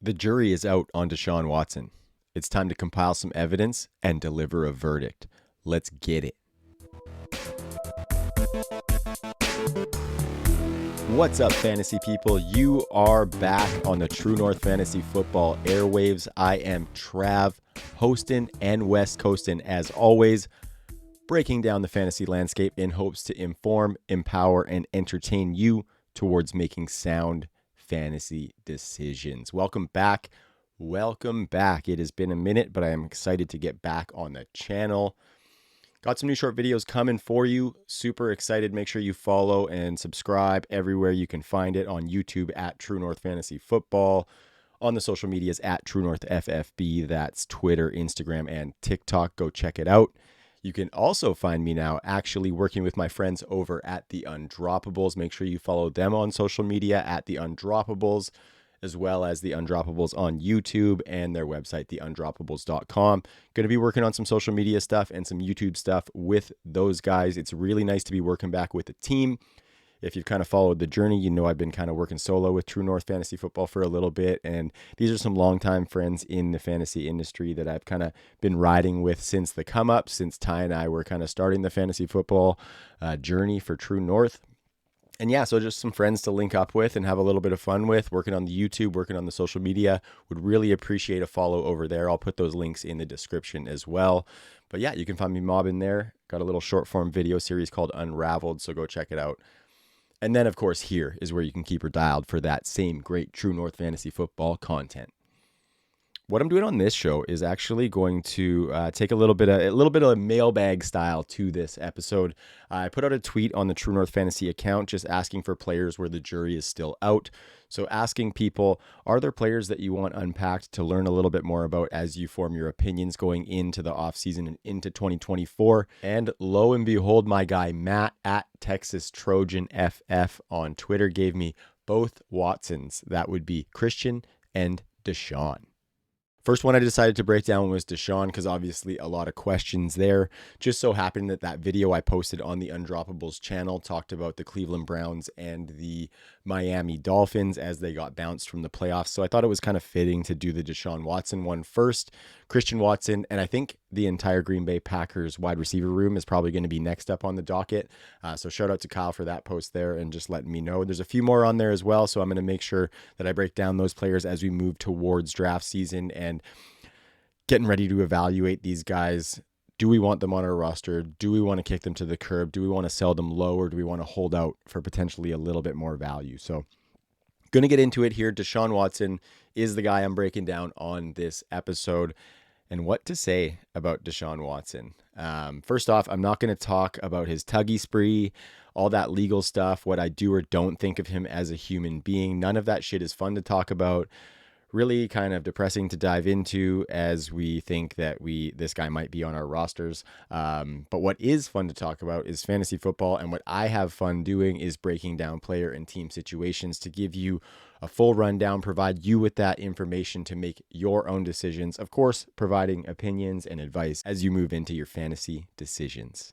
The jury is out on Deshaun Watson. It's time to compile some evidence and deliver a verdict. Let's get it. What's up, fantasy people? You are back on the True North Fantasy Football airwaves. I am Trav, hosting and West Coasting as always, breaking down the fantasy landscape in hopes to inform, empower, and entertain you towards making sound fantasy decisions. Welcome back. It has been a minute, but I am excited to get back on the channel. Got some new short videos coming for you. Super excited. Make sure you follow and subscribe everywhere you can find it, on YouTube at True North Fantasy Football, on the social medias at True North FFB. That's Twitter, Instagram, and TikTok. Go check it out. You can also find me now actually working with my friends over at the Undroppables. Make sure you follow them on social media at the Undroppables, as well as the Undroppables on YouTube and their website, theundroppables.com. Going to be working on some social media stuff and some YouTube stuff with those guys. It's really nice to be working back with a team. If you've kind of followed the journey, you know I've been kind of working solo with True North Fantasy Football for a little bit, and these are some longtime friends in the fantasy industry that I've kind of been riding with since the come up, since Ty and I were kind of starting the fantasy football journey for True North. And yeah, so just some friends to link up with and have a little bit of fun with, working on the YouTube, working on the social media. Would really appreciate a follow over there. I'll put those links in the description as well. But yeah, you can find me mobbing there. Got a little short form video series called Unraveled, so go check it out. And then, of course, here is where you can keep her dialed for that same great True North Fantasy Football content. What I'm doing on this show is actually going to take a little bit of a mailbag style to this episode. I put out a tweet on the True North Fantasy account just asking for players where the jury is still out. So asking people, are there players that you want unpacked to learn a little bit more about as you form your opinions going into the offseason and into 2024? And lo and behold, my guy Matt at Texas Trojan FF on Twitter gave me both Watsons. That would be Christian and Deshaun. First one I decided to break down was Deshaun, because obviously a lot of questions there. Just so happened that video I posted on the Undroppables channel talked about the Cleveland Browns and the Miami Dolphins as they got bounced from the playoffs. So I thought it was kind of fitting to do the Deshaun Watson one first. Christian Watson, and I think the entire Green Bay Packers wide receiver room is probably going to be next up on the docket. So shout out to Kyle for that post there and just letting me know. There's a few more on there as well, so I'm going to make sure that I break down those players as we move towards draft season and getting ready to evaluate these guys. Do we want them on our roster? Do we want to kick them to the curb? Do we want to sell them low, or do we want to hold out for potentially a little bit more value? So going to get into it here. Deshaun Watson is the guy I'm breaking down on this episode. And what to say about Deshaun Watson? First off, I'm not going to talk about his tuggy spree, all that legal stuff, what I do or don't think of him as a human being. None of that shit is fun to talk about. Really kind of depressing to dive into as we think that this guy might be on our rosters. But what is fun to talk about is fantasy football, and what I have fun doing is breaking down player and team situations to give you a full rundown, provide you with that information to make your own decisions. Of course, providing opinions and advice as you move into your fantasy decisions.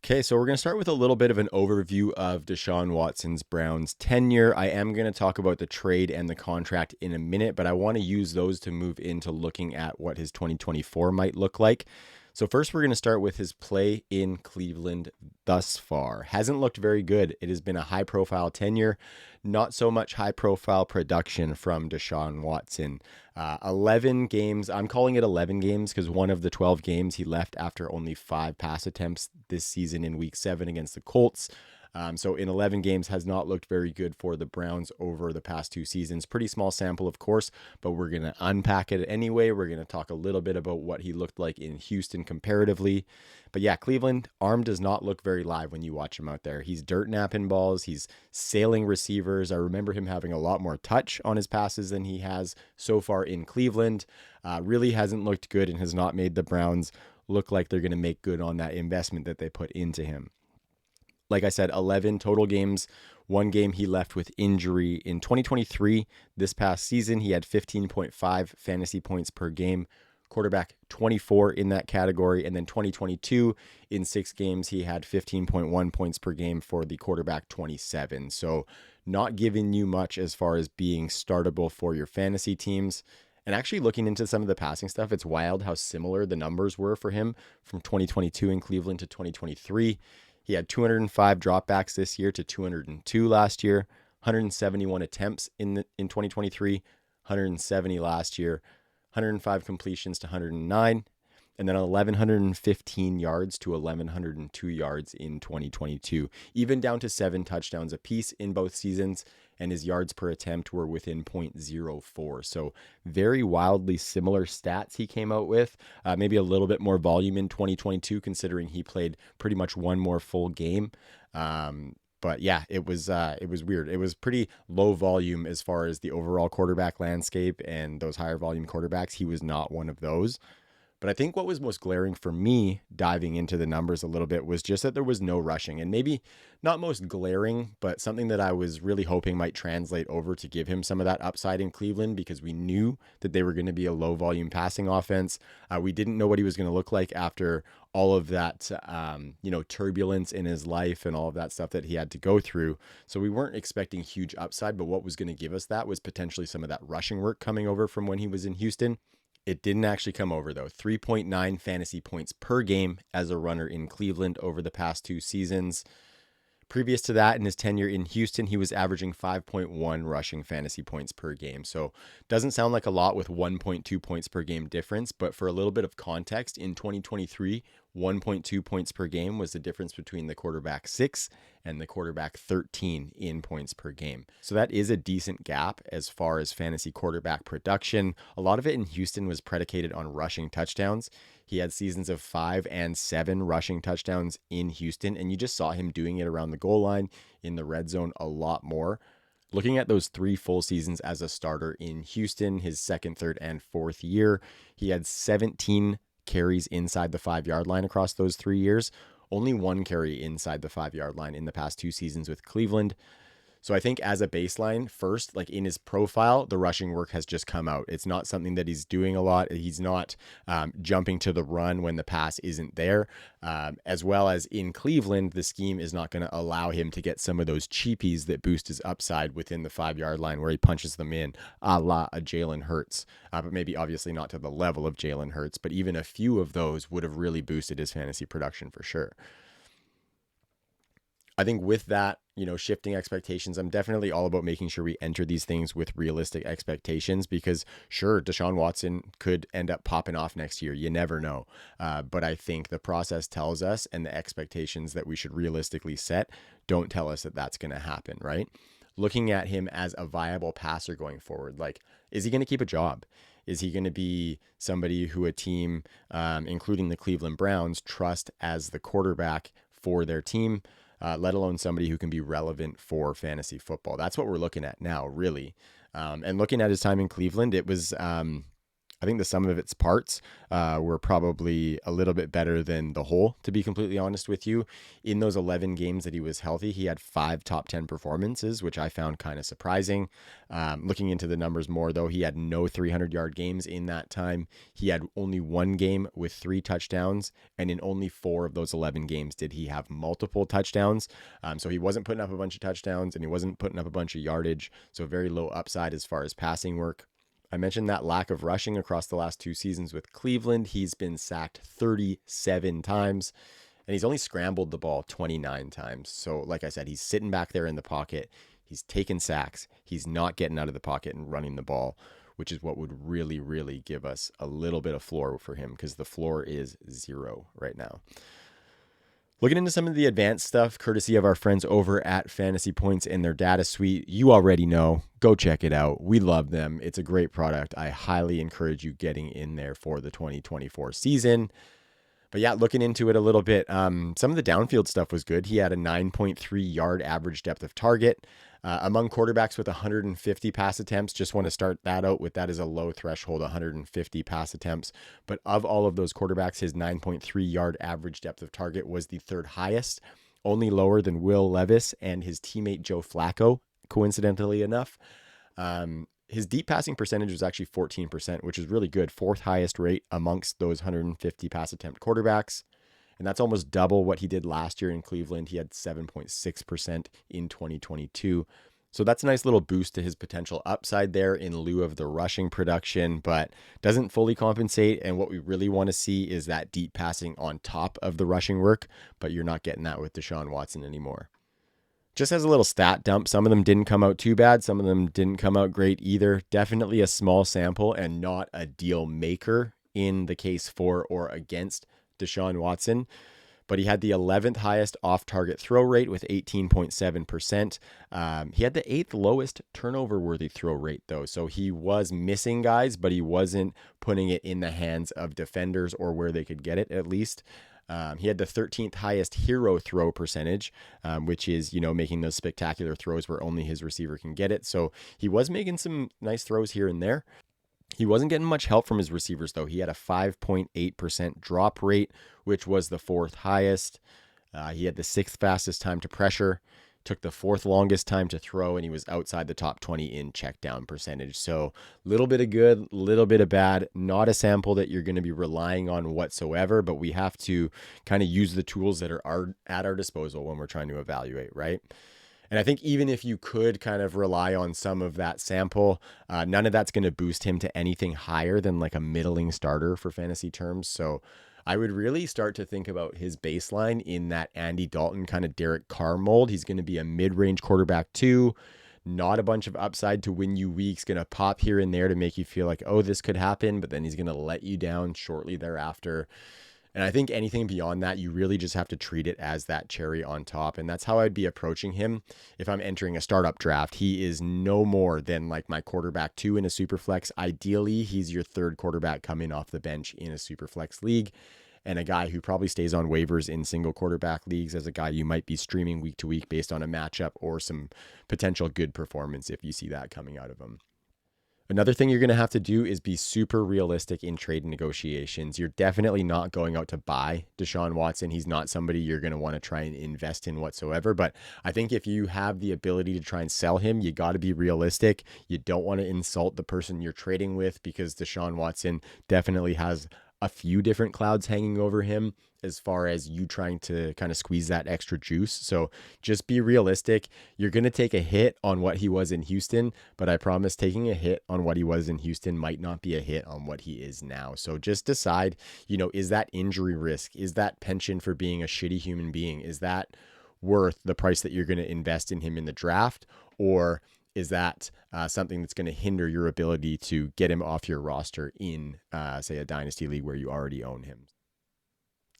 Okay, so we're going to start with a little bit of an overview of Deshaun Watson's Browns tenure. I am going to talk about the trade and the contract in a minute, but I want to use those to move into looking at what his 2024 might look like. So first, we're going to start with his play in Cleveland thus far. Hasn't looked very good. It has been a high-profile tenure, not so much high-profile production from Deshaun Watson. 11 games. I'm calling it 11 games because one of the 12 games he left after only 5 pass attempts this season in Week 7 against the Colts. So in 11 games has not looked very good for the Browns over the past 2 seasons. Pretty small sample, of course, but we're going to unpack it anyway. We're going to talk a little bit about what he looked like in Houston comparatively. But yeah, Cleveland, arm does not look very live when you watch him out there. He's dirt napping balls. He's sailing receivers. I remember him having a lot more touch on his passes than he has so far in Cleveland. Really hasn't looked good and has not made the Browns look like they're going to make good on that investment that they put into him. Like I said, 11 total games. 1 game he left with injury. In 2023, this past season, he had 15.5 fantasy points per game. Quarterback 24 in that category. And then 2022, in 6 games, he had 15.1 points per game for the quarterback 27. So not giving you much as far as being startable for your fantasy teams. And actually looking into some of the passing stuff, it's wild how similar the numbers were for him from 2022 in Cleveland to 2023. He had 205 dropbacks this year to 202 last year, 171 attempts in 2023, 170 last year, 105 completions to 109, and then 1,115 yards to 1,102 yards in 2022, even down to 7 touchdowns apiece in both seasons, and his yards per attempt were within 0.04. So very wildly similar stats he came out with, maybe a little bit more volume in 2022, considering he played pretty much one more full game. But yeah, it was weird. It was pretty low volume as far as the overall quarterback landscape, and those higher volume quarterbacks, he was not one of those. But I think what was most glaring for me diving into the numbers a little bit was just that there was no rushing, and maybe not most glaring, but something that I was really hoping might translate over to give him some of that upside in Cleveland, because we knew that they were going to be a low volume passing offense. We didn't know what he was going to look like after all of that, turbulence in his life and all of that stuff that he had to go through. So we weren't expecting huge upside, but what was going to give us that was potentially some of that rushing work coming over from when he was in Houston. It didn't actually come over, though. 3.9 fantasy points per game as a runner in Cleveland over the past 2 seasons. Previous to that, in his tenure in Houston, he was averaging 5.1 rushing fantasy points per game. So doesn't sound like a lot with 1.2 points per game difference, but for a little bit of context, in 2023, 1.2 points per game was the difference between the quarterback 6 and the quarterback 13 in points per game. So that is a decent gap as far as fantasy quarterback production. A lot of it in Houston was predicated on rushing touchdowns. He had seasons of 5 and 7 rushing touchdowns in Houston, and you just saw him doing it around the goal line in the red zone a lot more. Looking at those 3 full seasons as a starter in Houston, his second, third, and fourth year, he had 17 carries inside the 5-yard line across those 3 years. Only 1 carry inside the 5-yard line in the past 2 seasons with Cleveland. So I think as a baseline, first, like in his profile, the rushing work has just come out. It's not something that he's doing a lot. He's not jumping to the run when the pass isn't there. As well as in Cleveland, the scheme is not going to allow him to get some of those cheapies that boost his upside within the 5-yard line where he punches them in a la a Jalen Hurts. But maybe obviously not to the level of Jalen Hurts, but even a few of those would have really boosted his fantasy production for sure. I think with that, shifting expectations, I'm definitely all about making sure we enter these things with realistic expectations, because sure, Deshaun Watson could end up popping off next year. You never know. But I think the process tells us, and the expectations that we should realistically set don't tell us that that's going to happen, right? Looking at him as a viable passer going forward, like, is he going to keep a job? Is he going to be somebody who a team, including the Cleveland Browns, trust as the quarterback for their team? Let alone somebody who can be relevant for fantasy football. That's what we're looking at now, really. And looking at his time in Cleveland, it was, I think the sum of its parts were probably a little bit better than the whole, to be completely honest with you. In those 11 games that he was healthy, he had 5 top 10 performances, which I found kind of surprising. Looking into the numbers more, though, he had no 300-yard games in that time. He had only 1 game with 3 touchdowns, and in only 4 of those 11 games did he have multiple touchdowns. So he wasn't putting up a bunch of touchdowns, and he wasn't putting up a bunch of yardage, so very low upside as far as passing work. I mentioned that lack of rushing across the last 2 seasons with Cleveland. He's been sacked 37 times, and he's only scrambled the ball 29 times. So like I said, he's sitting back there in the pocket. He's taking sacks. He's not getting out of the pocket and running the ball, which is what would really, really give us a little bit of floor for him, because the floor is 0 right now. Looking into some of the advanced stuff, courtesy of our friends over at Fantasy Points and their data suite. You already know. Go check it out. We love them. It's a great product. I highly encourage you getting in there for the 2024 season. But yeah, looking into it a little bit, some of the downfield stuff was good. He had a 9.3 yard average depth of target. Among quarterbacks with 150 pass attempts, just want to start that out with that as a low threshold, 150 pass attempts. But of all of those quarterbacks, his 9.3 yard average depth of target was the 3rd highest, only lower than Will Levis and his teammate Joe Flacco, coincidentally enough. His deep passing percentage was actually 14%, which is really good. 4th highest rate amongst those 150 pass attempt quarterbacks. And that's almost double what he did last year in Cleveland. He had 7.6% in 2022. So that's a nice little boost to his potential upside there in lieu of the rushing production, but doesn't fully compensate. And what we really want to see is that deep passing on top of the rushing work, but you're not getting that with Deshaun Watson anymore. Just as a little stat dump, some of them didn't come out too bad. Some of them didn't come out great either. Definitely a small sample and not a deal maker in the case for or against Deshaun Watson. But he had the 11th highest off-target throw rate with 18.7%. He had the 8th lowest turnover-worthy throw rate, though. So he was missing guys, but he wasn't putting it in the hands of defenders or where they could get it, at least. He had the 13th highest hero throw percentage, which is, making those spectacular throws where only his receiver can get it. So he was making some nice throws here and there. He wasn't getting much help from his receivers, though. He had a 5.8% drop rate, which was the 4th highest. He had the 6th fastest time to pressure, took the 4th longest time to throw, and he was outside the top 20 in check down percentage. So a little bit of good, little bit of bad. Not a sample that you're going to be relying on whatsoever, but we have to kind of use the tools that are at our disposal when we're trying to evaluate, right? And I think even if you could kind of rely on some of that sample, none of that's going to boost him to anything higher than like a middling starter for fantasy terms. So I would really start to think about his baseline in that Andy Dalton kind of Derek Carr mold. He's going to be a mid-range quarterback too, not a bunch of upside to win you weeks, going to pop here and there to make you feel like, oh, this could happen, but then he's going to let you down shortly thereafter. And I think anything beyond that, you really just have to treat it as that cherry on top. And that's how I'd be approaching him if I'm entering a startup draft. He is no more than like my quarterback 2 in a super flex. Ideally, he's your 3rd quarterback coming off the bench in a super flex league, and a guy who probably stays on waivers in single quarterback leagues as a guy you might be streaming week to week based on a matchup or some potential good performance if you see that coming out of him. Another thing you're going to have to do is be super realistic in trade negotiations. You're definitely not going out to buy Deshaun Watson. He's not somebody you're going to want to try and invest in whatsoever. But I think if you have the ability to try and sell him, you got to be realistic. You don't want to insult the person you're trading with, because Deshaun Watson definitely has a few different clouds hanging over him as far as you trying to kind of squeeze that extra juice. So just be realistic. You're going to take a hit on what he was in Houston, but I promise taking a hit on what he was in Houston might not be a hit on what he is now. So just decide, is that injury risk? Is that penchant for being a shitty human being? Is that worth the price that you're going to invest in him in the draft? Or is that something that's going to hinder your ability to get him off your roster in, say, a dynasty league where you already own him?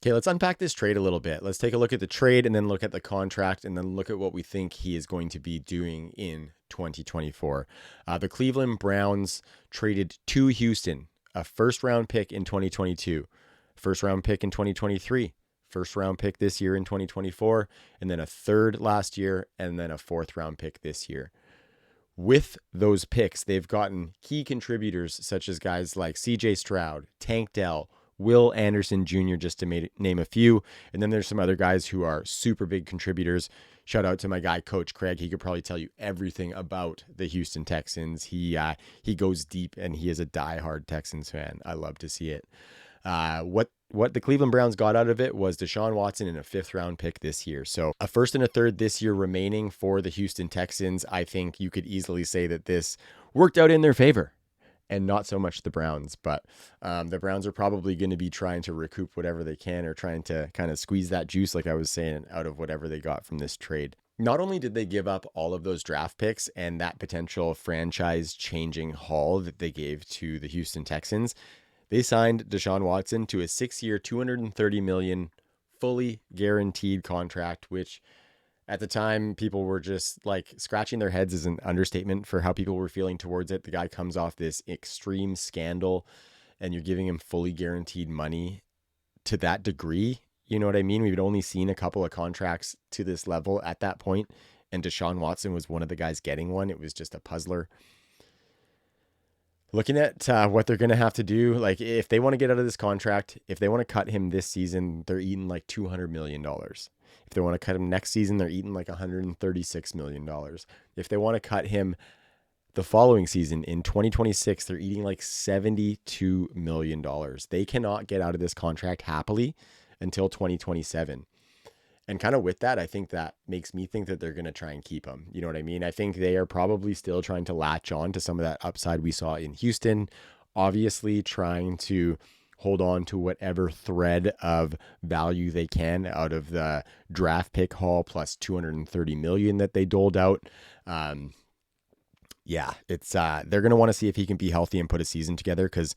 Okay, let's unpack this trade a little bit. Let's take a look at the trade and then look at the contract and then look at what we think he is going to be doing in 2024. The Cleveland Browns traded to Houston a 1st-round pick in 2022, 1st-round pick in 2023, 1st-round pick this year in 2024, and then a 3rd last year, and then a 4th-round pick this year. With those picks, they've gotten key contributors such as guys like CJ Stroud, Tank Dell, Will Anderson Jr., just to name a few. And then there's some other guys who are super big contributors. Shout out to my guy, Coach Craig. He could probably tell you everything about the Houston Texans. He goes deep, and he is a diehard Texans fan. I love to see it. What the Cleveland Browns got out of it was Deshaun Watson in a 5th-round pick this year. So a 1st and a 3rd this year remaining for the Houston Texans. I think you could easily say that this worked out in their favor, and not so much the Browns. But the Browns are probably going to be trying to recoup whatever they can, or trying to kind of squeeze that juice, like I was saying, out of whatever they got from this trade. Not only did they give up all of those draft picks and that potential franchise-changing haul that they gave to the Houston Texans, they signed Deshaun Watson to a 6-year, $230 million, fully guaranteed contract, which at the time, people were just like scratching their heads is an understatement for how people were feeling towards it. The guy comes off this extreme scandal, and you're giving him fully guaranteed money to that degree. You know what I mean? We've only seen a couple of contracts to this level at that point, and Deshaun Watson was one of the guys getting one. It was just a puzzler. Looking at what they're going to have to do, like if they want to get out of this contract, if they want to cut him this season, they're eating like $200 million. If they want to cut him next season, they're eating like $136 million. If they want to cut him the following season in 2026, they're eating like $72 million. They cannot get out of this contract happily until 2027. And kind of with that, I think that makes me think that they're going to try and keep him. You know what I mean? I think they are probably still trying to latch on to some of that upside we saw in Houston, obviously trying to hold on to whatever thread of value they can out of the draft pick haul plus 230 million that they doled out. Yeah, it's they're going to want to see if he can be healthy and put a season together, because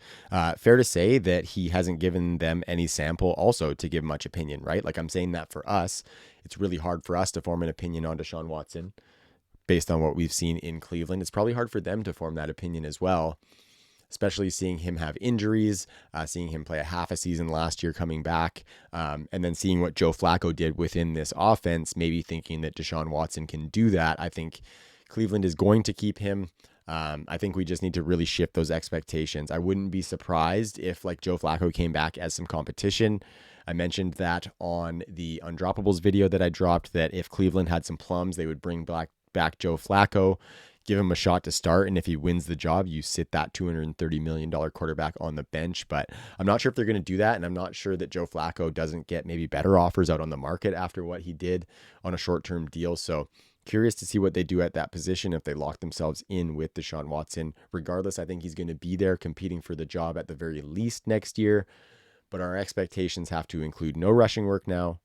fair to say that he hasn't given them any sample also to give much opinion, right? Like, I'm saying that for us, it's really hard for us to form an opinion on Deshaun Watson based on what we've seen in Cleveland. It's probably hard for them to form that opinion as well, especially seeing him have injuries, seeing him play a half a season last year coming back, and then seeing what Joe Flacco did within this offense, maybe thinking that Deshaun Watson can do that. I think Cleveland is going to keep him. I think we just need to really shift those expectations. I wouldn't be surprised if, like, Joe Flacco came back as some competition. I mentioned that on the Undroppables video that I dropped, that if Cleveland had some plums, they would bring back Joe Flacco, give him a shot to start, and if he wins the job, you sit that $230 million quarterback on the bench. But I'm not sure if they're going to do that, and I'm not sure that Joe Flacco doesn't get maybe better offers out on the market after what he did on a short-term deal. So curious to see what they do at that position if they lock themselves in with Deshaun Watson. Regardless, I think he's going to be there competing for the job at the very least next year. But our expectations have to include no rushing work now,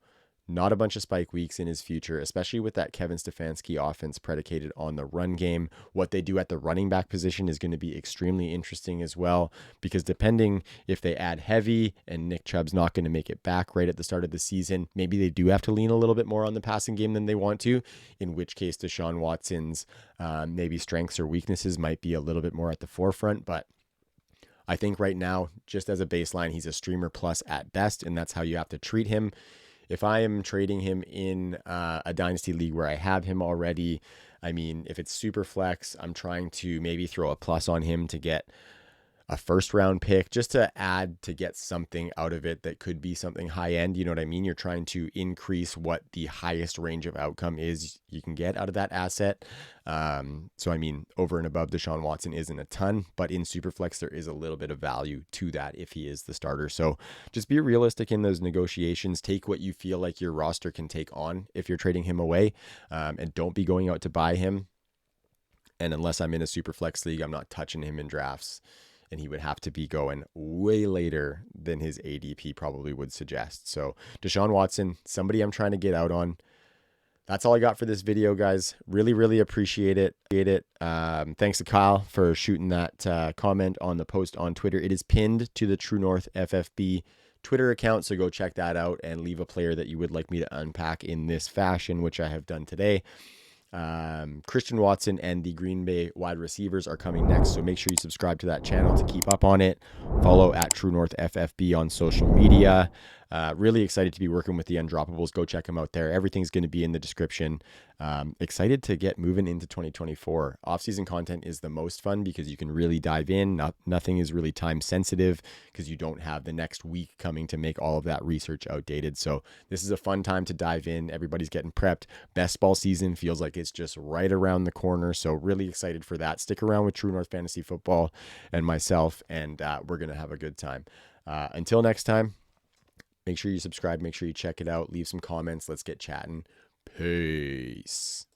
not a bunch of spike weeks in his future, especially with that Kevin Stefanski offense predicated on the run game. What they do at the running back position is going to be extremely interesting as well, because depending if they add heavy and Nick Chubb's not going to make it back right at the start of the season, maybe they do have to lean a little bit more on the passing game than they want to, in which case Deshaun Watson's maybe strengths or weaknesses might be a little bit more at the forefront. But I think right now, just as a baseline, he's a streamer plus at best, and that's how you have to treat him. If I am trading him in a dynasty league where I have him already, I mean, if it's super flex, I'm trying to maybe throw a plus on him to get a first round pick, just to add, to get something out of it that could be something high end. You know what I mean? You're trying to increase what the highest range of outcome is you can get out of that asset. So, I mean, over and above Deshaun Watson isn't a ton, but in Superflex, there is a little bit of value to that if he is the starter. So just be realistic in those negotiations. Take what you feel like your roster can take on if you're trading him away, and don't be going out to buy him. And unless I'm in a Superflex league, I'm not touching him in drafts. And he would have to be going way later than his ADP probably would suggest. So Deshaun Watson, somebody I'm trying to get out on. That's all I got for this video, guys. Really, really appreciate it. Thanks to Kyle for shooting that comment on the post on Twitter. It is pinned to the True North FFB Twitter account, so go check that out and leave a player that you would like me to unpack in this fashion, which I have done today. Christian Watson and the Green Bay wide receivers are coming next, so make sure you subscribe to that channel to keep up on it. Follow at True North FFB on social media. Really excited to be working with the Undroppables. Go check them out there. Everything's going to be in the description. Excited to get moving into 2024. Off-season content is the most fun because you can really dive in. Nothing is really time sensitive because you don't have the next week coming to make all of that research outdated. So this is a fun time to dive in. Everybody's getting prepped. Best ball season feels like it's just right around the corner. So really excited for that. Stick around with True North Fantasy Football and myself, and we're going to have a good time. Until next time, make sure you subscribe. Make sure you check it out. Leave some comments. Let's get chatting. Peace.